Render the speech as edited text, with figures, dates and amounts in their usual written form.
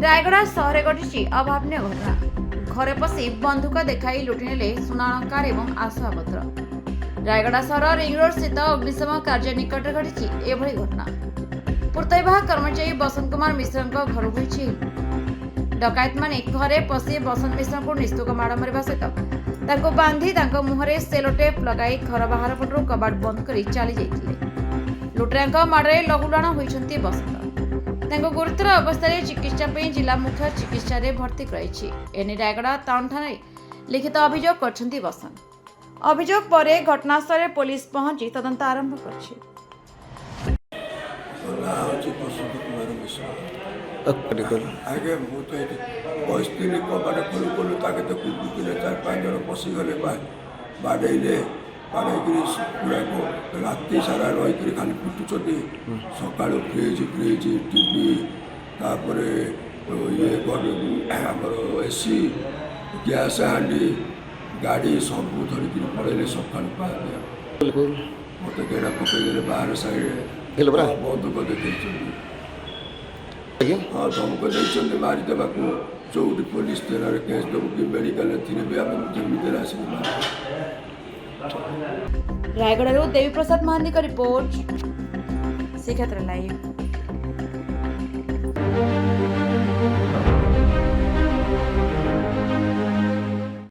रायगड़ा सहर घटी अभावन घटना। घरे पशि बंधुक देखाई लुटिनेले सुनाणकार और आसवाबपत्र। रायगड़ा सहर रिंग रोड स्थित अग्निशम कार्य निकट घटी एभली घटना। पूर्त विभाग कर्मचारी बसंत कुमार मिश्र घर होती डकायत माने घरे पशि बसंत मिश्र को निस्तुक माड़ मारिबा सहित बांधी मुहरे सेलोटेप लगाई घर बाहर पटू कबाट बंद कर चली जाइए। लुटेरा माड़े लहुलाण होती बसंत। गुरुतर अवस्था चिकित्सा जिला मुख्य चिकित्सा भर्ती कराई। एने रायगड़ा टाउन थाना लिखित अभियोग कर बसंत। अभियोग पर घटनास्थल पुलिस पहुंची तदंत आरंभ कर। आगे मु तो ये बसती कबाट खोलू खोलू ताके तो कुदुले 4-5 जन पशिगले बाड़े पूरा राति सारा रही खाली पिटुंट सका फ्रिज फ्रिज टीवी तापर ये आमर एसी गैस हांडी गाड़ी सब धरिक पड़े सका मत गेड़ा पकईदे बाहर साइड बंदूक देखते हाँ धमक देखते मारिदेवा जो पुलिस थाना केस देव कि मेडिकल थी भी आम जमीन आस रायगड़ा देवी प्रसाद महांती का रिपोर्ट श्रीक्षेत्र लाइव।